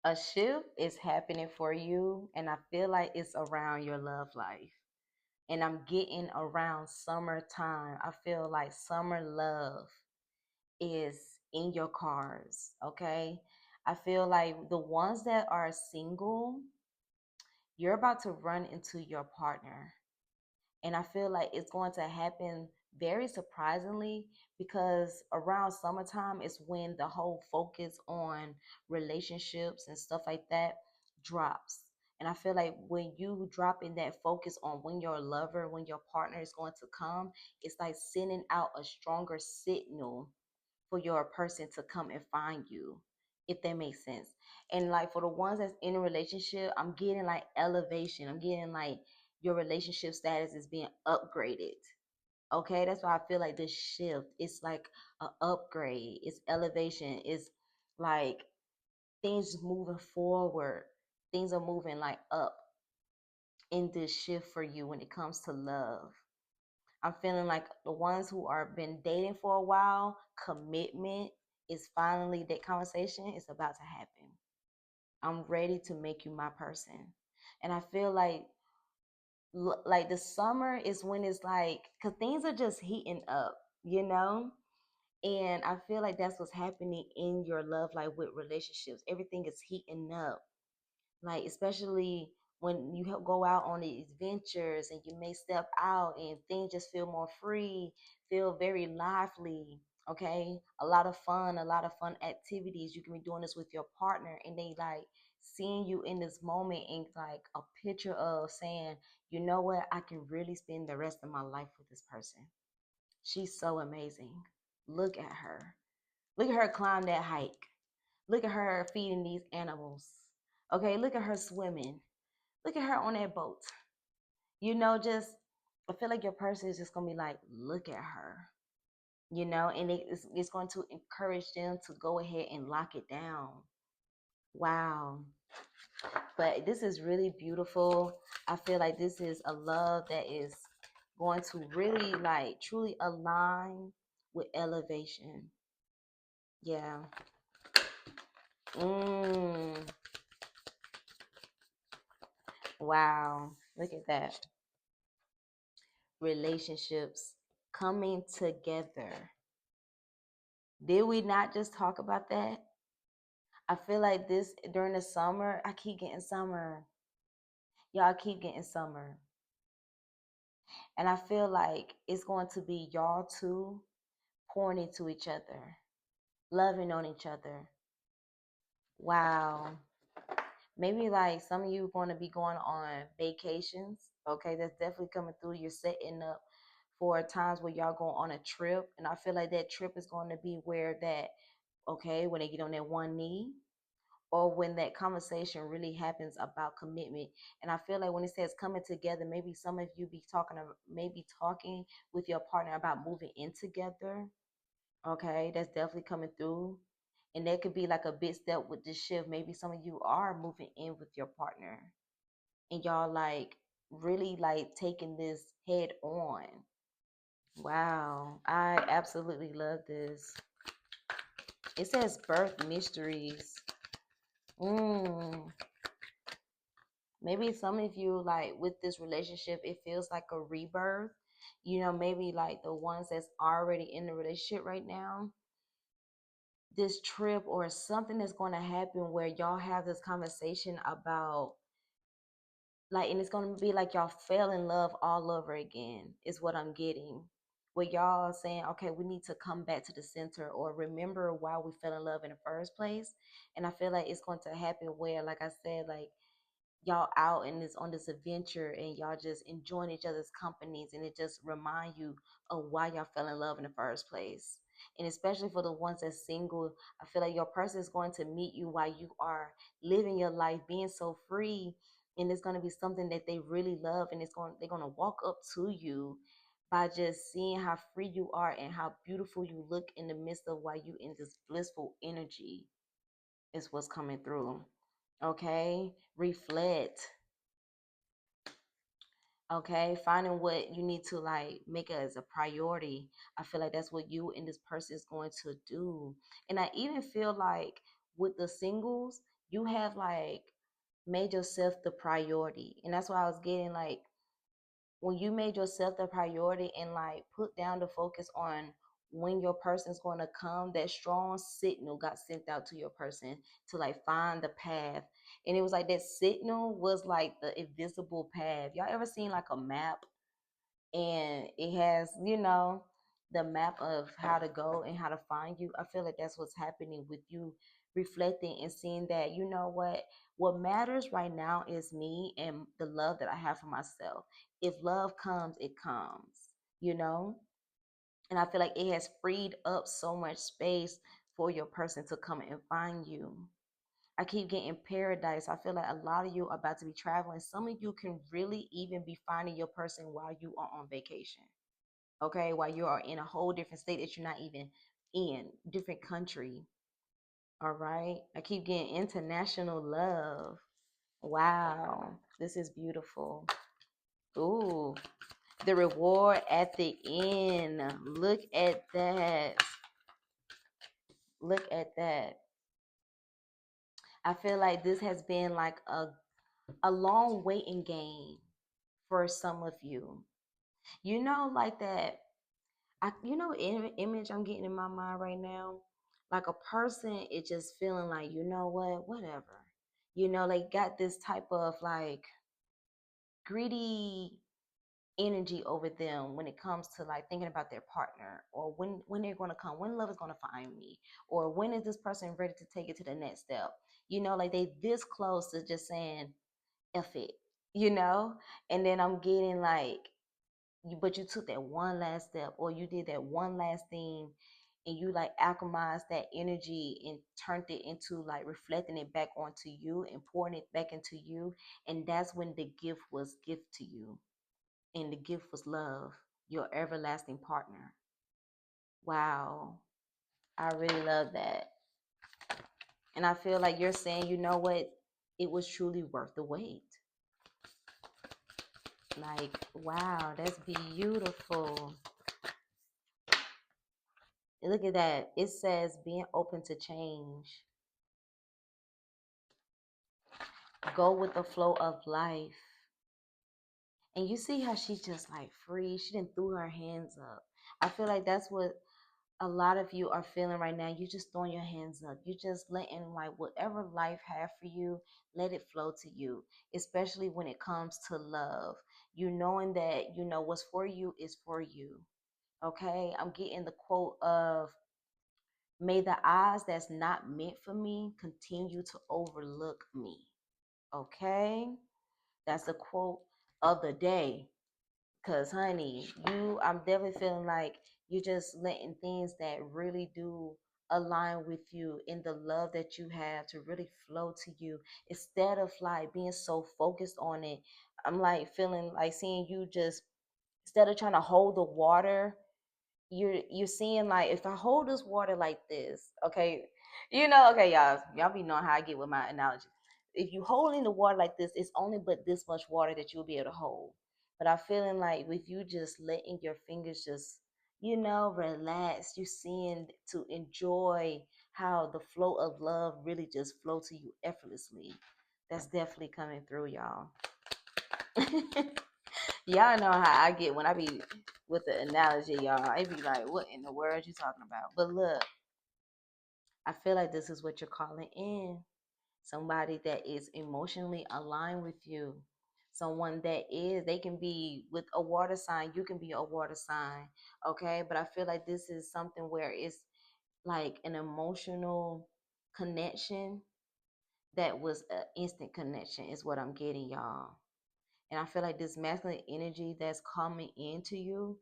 A shift is happening for you, and I feel like it's around your love life. And I'm getting around summertime. I feel like summer love is in your cars, okay? I feel like the ones that are single, you're about to run into your partner. And I feel like it's going to happen very surprisingly because around summertime is when the whole focus on relationships and stuff like that drops. And I feel like when you drop in that focus on when your lover, when your partner is going to come, it's like sending out a stronger signal for your person to come and find you, if that makes sense. And like for the ones that's in a relationship, I'm getting like elevation. I'm getting like your relationship status is being upgraded. Okay, that's why I feel like this shift. It's like a upgrade. It's elevation. It's like things moving forward. Things are moving like up in this shift for you when it comes to love. I'm feeling like the ones who are been dating for a while, commitment is finally that conversation is about to happen. I'm ready to make you my person. And I feel like the summer is when it's like cuz things are just heating up, you know? And I feel like that's what's happening in your love life with relationships. Everything is heating up, like especially when you go out on these ventures and you may step out and things just feel more free, feel very lively. Okay, a lot of fun activities. You can be doing this with your partner and they like seeing you in this moment and like a picture of saying, you know what, I can really spend the rest of my life with this person. She's so amazing. Look at her. Look at her climb that hike. Look at her feeding these animals. Okay, look at her swimming. Look at her on that boat. Just I feel like your person is just gonna be like, look at her. And it's going to encourage them to go ahead and lock it down. Wow. But this is really beautiful. I feel like this is a love that is going to really like truly align with elevation. Yeah. Mm. Wow. Look at that. Relationships coming together. Did we not just talk about that? I feel like this during the summer, I keep getting summer. Y'all keep getting summer. And I feel like it's going to be y'all two pouring into each other, loving on each other. Wow. Maybe like some of you going to be going on vacations. Okay, that's definitely coming through. You're setting up for times where y'all go on a trip. And I feel like that trip is going to be where that, okay, when they get on that one knee or when that conversation really happens about commitment. And I feel like when it says coming together, maybe some of you be maybe talking with your partner about moving in together. Okay, that's definitely coming through. And that could be like a big step with this shift. Maybe some of you are moving in with your partner and y'all like really like taking this head on. Wow, I absolutely love this. It says birth mysteries. Mm. Maybe some of you like with this relationship, it feels like a rebirth. Maybe like the ones that's already in the relationship right now, this trip or something that's going to happen where y'all have this conversation about like, and it's going to be like y'all fell in love all over again is what I'm getting, where y'all saying, okay, we need to come back to the center or remember why we fell in love in the first place. And I feel like it's going to happen where, like I said, like y'all out and this on this adventure and y'all just enjoying each other's companies and it just remind you of why y'all fell in love in the first place. And especially for the ones that's single, I feel like your person is going to meet you while you are living your life being so free, and it's going to be something that they really love, and they're going to walk up to you by just seeing how free you are and how beautiful you look in the midst of why you in this blissful energy is what's coming through. Okay, reflect. Okay, finding what you need to like make it as a priority. I feel like that's what you and this person is going to do. And I even feel like with the singles, You have like made yourself the priority. And that's why I was getting like, when you made yourself the priority and like put down the focus on when your person's going to come, that strong signal got sent out to your person to like find the path. And it was like that signal was like the invisible path. Y'all ever seen like a map, and it has, the map of how to go and how to find you? I feel like that's what's happening with you, reflecting and seeing that, what matters right now is me and the love that I have for myself. If love comes, it comes, you know? And I feel like it has freed up so much space for your person to come and find you. I keep getting paradise. I feel like a lot of you are about to be traveling. Some of you can really even be finding your person while you are on vacation. Okay, while you are in a whole different state that you're not even in, different country. All right. I keep getting international love. Wow. This is beautiful. Ooh, the reward at the end. Look at that. Look at that. I feel like this has been like a long waiting game for some of you. Like that. Image I'm getting in my mind right now. Like a person is just feeling like, whatever. They got this type of like greedy energy over them when it comes to like thinking about their partner, or when they're going to come, when love is going to find me, or when is this person ready to take it to the next step. Like they this close to just saying F it, you know? And then I'm getting like, but you took that one last step, or you did that one last thing, and you like alchemized that energy and turned it into like reflecting it back onto you and pouring it back into you. And that's when the gift was gift to you. And the gift was love, your everlasting partner. Wow. I really love that. And I feel like you're saying, you know what? It was truly worth the wait. Like, wow, that's beautiful. Look at that. It says being open to change. Go with the flow of life. And you see how she's just like free. She didn't throw her hands up. I feel like that's what a lot of you are feeling right now. You just throwing your hands up. You just letting like whatever life have for you, let it flow to you. Especially when it comes to love. You knowing that what's for you is for you. Okay? I'm getting the quote of, may the eyes that's not meant for me continue to overlook me. Okay? That's the quote of the day. Cause honey, I'm definitely feeling like you're just letting things that really do align with you in the love that you have to really flow to you, instead of like being so focused on it. I'm like feeling like seeing you just, instead of trying to hold the water, you're seeing like, if I hold this water like this, okay, okay, y'all be knowing how I get with my analogy. If you holding the water like this, it's only but this much water that you'll be able to hold. But I'm feeling like with you just letting your fingers just, relax, you seeing to enjoy how the flow of love really just flow to you effortlessly. That's definitely coming through, y'all. Y'all know how I get when I be with the analogy, y'all. I be like, what in the world you talking about? But look, I feel like this is what you're calling in. Somebody that is emotionally aligned with you. Someone that is, they can be with a water sign, you can be a water sign. Okay. But I feel like this is something where it's like an emotional connection that was an instant connection, is what I'm getting, y'all. And I feel like this masculine energy that's coming into you,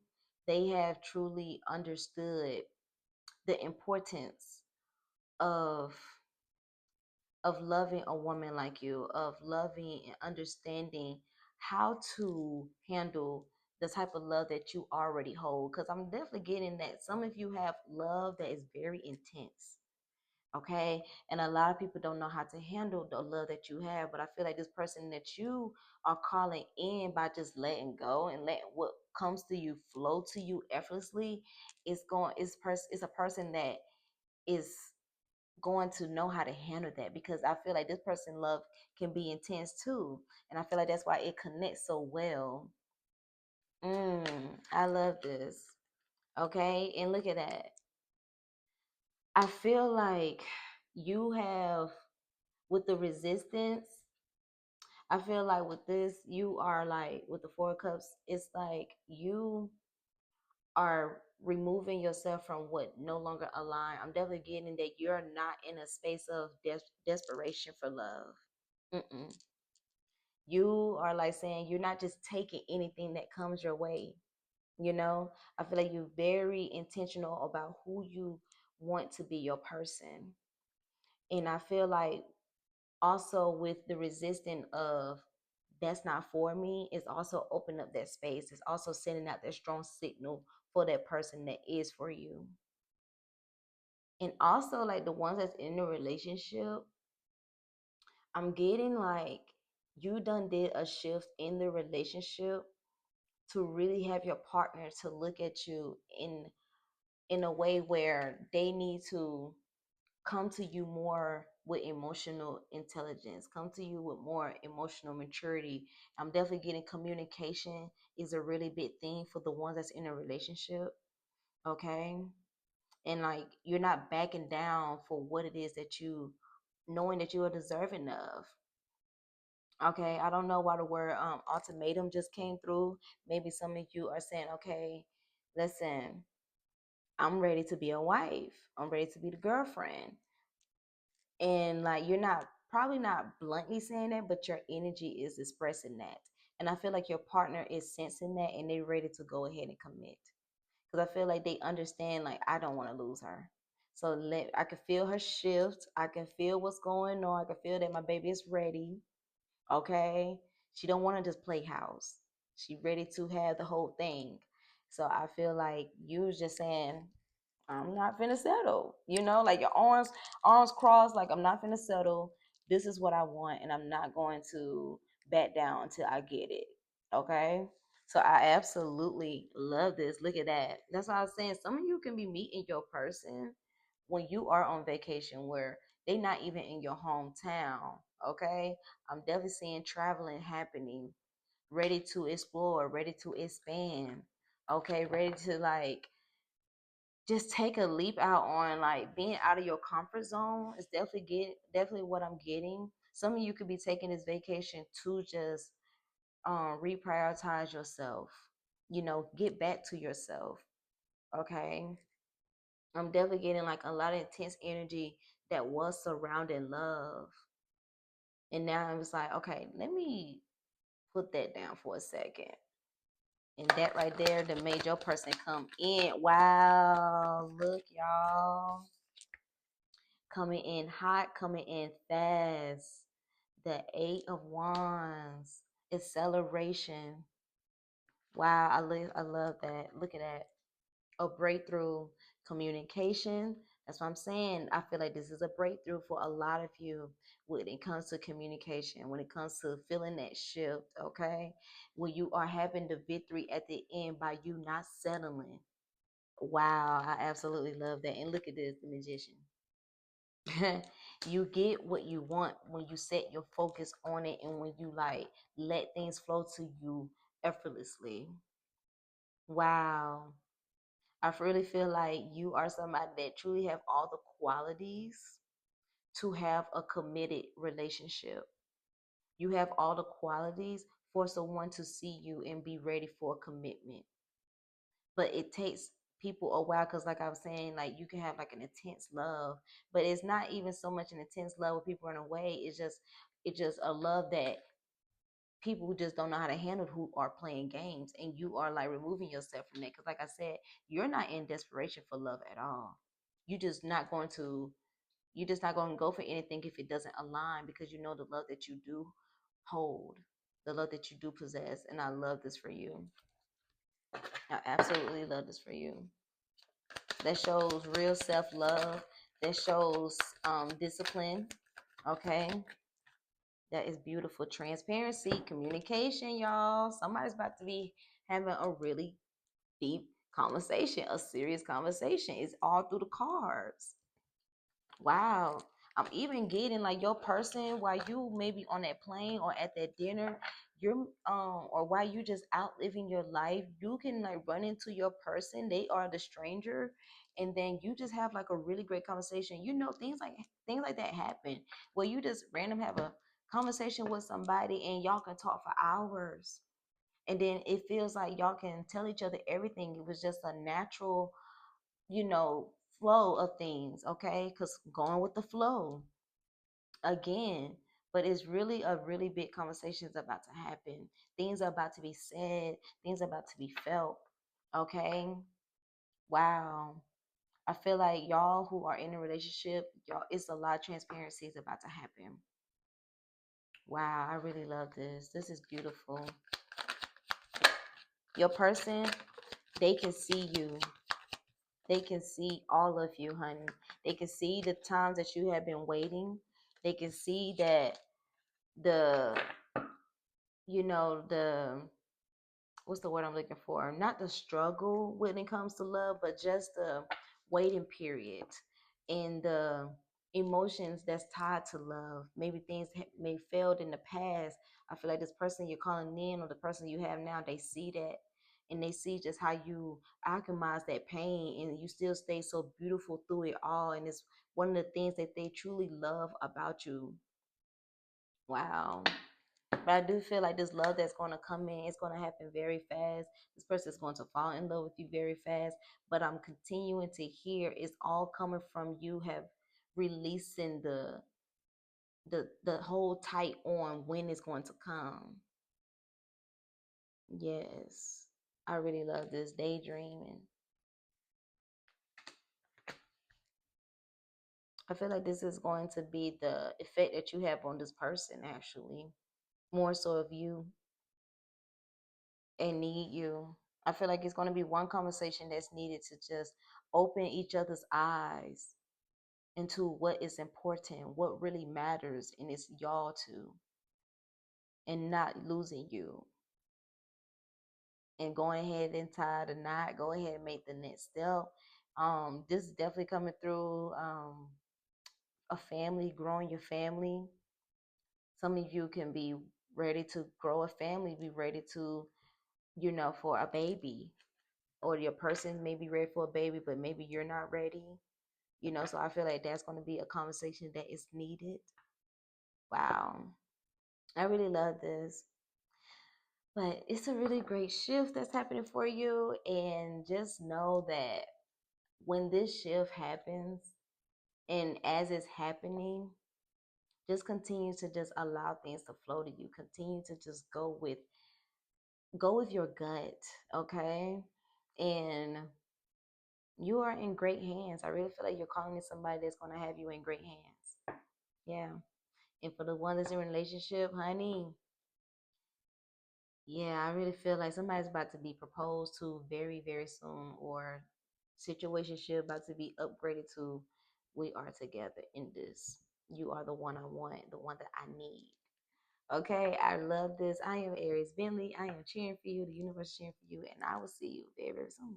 they have truly understood the importance of loving a woman like you, of loving and understanding how to handle the type of love that you already hold. Because I'm definitely getting that some of you have love that is very intense. Okay. And a lot of people don't know how to handle the love that you have. But I feel like this person that you are calling in, by just letting go and letting what comes to you flow to you effortlessly, is a person that is going to know how to handle that, because I feel like this person love can be intense too. And I feel like that's why it connects so well. I love this. Okay. And look at that. I feel like you have, with the resistance, I feel like with this, you are like, with the Four of Cups, it's like you are removing yourself from what no longer align. I'm definitely getting that you're not in a space of desperation for love. Mm-mm. You are like saying you're not just taking anything that comes your way. You know, I feel like you're very intentional about who you want to be your person. And I feel like also with the resisting of that's not for me, it's also open up that space. It's also sending out that strong signal for that person that is for you. And also like the ones that's in a relationship, I'm getting like you done did a shift in the relationship to really have your partner to look at you in a way where they need to come to you more with emotional intelligence, come to you with more emotional maturity. I'm definitely getting communication is a really big thing for the ones that's in a relationship. Okay. And like you're not backing down for what it is that you knowing that you are deserving of. Okay. I don't know why the word ultimatum just came through. Maybe some of you are saying, okay, listen, I'm ready to be a wife. I'm ready to be the girlfriend. And like you're not probably not bluntly saying that, but your energy is expressing that. And I feel like your partner is sensing that and they're ready to go ahead and commit. Because I feel like they understand, like, I don't want to lose her. So I can feel her shift. I can feel what's going on. I can feel that my baby is ready. Okay. She don't want to just play house. She ready to have the whole thing. So I feel like you was just saying, I'm not finna settle. You know, like your arms crossed, like I'm not finna settle. This is what I want, and I'm not going to back down until I get it. Okay. So I absolutely love this. Look at that. That's what I was saying. Some of you can be meeting your person when you are on vacation where they not even in your hometown. Okay. I'm definitely seeing traveling happening, ready to explore, ready to expand. Okay, ready to like just take a leap out on like being out of your comfort zone is definitely what I'm getting. Some of you could be taking this vacation to just reprioritize yourself, get back to yourself. Okay. I'm definitely getting like a lot of intense energy that was surrounding love. And now I'm just like, okay, let me put that down for a second. And that right there that made your person come in. Wow, look, y'all. Coming in hot, coming in fast. The Eight of Wands, acceleration. Wow, I love that. Look at that. A breakthrough, communication. That's what I'm saying. I feel like this is a breakthrough for a lot of you when it comes to communication, when it comes to feeling that shift, okay? When you are having the victory at the end by you not settling. Wow, I absolutely love that. And look at this, the magician. You get what you want when you set your focus on it and when you like let things flow to you effortlessly. Wow. I really feel like you are somebody that truly have all the qualities to have a committed relationship. You have all the qualities for someone to see you and be ready for a commitment. But it takes people a while because like I was saying, like you can have like an intense love, but it's not even so much an intense love where people run away. It's just a love that people who just don't know how to handle who are playing games, and you are like removing yourself from that because like I said, you're not in desperation for love at all. you just not going to you're just not going to go for anything if it doesn't align, because you know the love that you do hold, the love that you do possess. And I love this for you. I absolutely love this for you. That shows real self-love. That shows discipline. Okay. That is beautiful. Transparency, communication, y'all. Somebody's about to be having a really deep conversation, a serious conversation. It's all through the cards. Wow. I'm even getting like your person while you maybe on that plane or at that dinner, you're or while you just out living your life, you can like run into your person. They are the stranger, and then you just have like a really great conversation. You know, things like that happen where you just random have a conversation with somebody and y'all can talk for hours. And then it feels like y'all can tell each other everything. It was just a natural, you know, flow of things, okay? Because going with the flow again, but it's really a really big conversation is about to happen. Things are about to be said, things are about to be felt, okay? Wow. I feel like y'all who are in a relationship, y'all, it's a lot of transparency is about to happen. Wow, I really love this. This is beautiful. Your person, they can see you. They can see all of you, honey. They can see the times that you have been waiting. They can see that the, the, what's the word I'm looking for? Not the struggle when it comes to love, but just the waiting period and the emotions that's tied to love. Maybe things may failed in the past. I feel like this person you're calling in or the person you have now, they see that and they see just how you alchemize that pain and you still stay so beautiful through it all. And it's one of the things that they truly love about you. Wow. But I do feel like this love that's going to come in, it's going to happen very fast. This person is going to fall in love with you very fast. But I'm continuing to hear it's all coming from you have releasing the whole tight on when it's going to come. Yes. I really love this daydreaming. I feel like this is going to be the effect that you have on this person actually. More so of you and need you. I feel like it's going to be one conversation that's needed to just open each other's eyes into what is important, what really matters, and it's y'all two, and not losing you. And going ahead and tie the knot, go ahead and make the next step. This is definitely coming through a family, growing your family. Some of you can be ready to grow a family, be ready to, for a baby, or your person may be ready for a baby, but maybe you're not ready. So I feel like that's going to be a conversation that is needed. Wow. I really love this. But it's a really great shift that's happening for you. And just know that when this shift happens and as it's happening, just continue to just allow things to flow to you. Continue to just go with your gut, okay? And you are in great hands. I really feel like you're calling in somebody that's going to have you in great hands. Yeah. And for the one that's in a relationship, honey, yeah, I really feel like somebody's about to be proposed to very, very soon, or situationship about to be upgraded to we are together in this. You are the one I want, the one that I need. Okay, I love this. I am Aries Bentley. I am cheering for you. The universe is cheering for you, and I will see you very, very soon.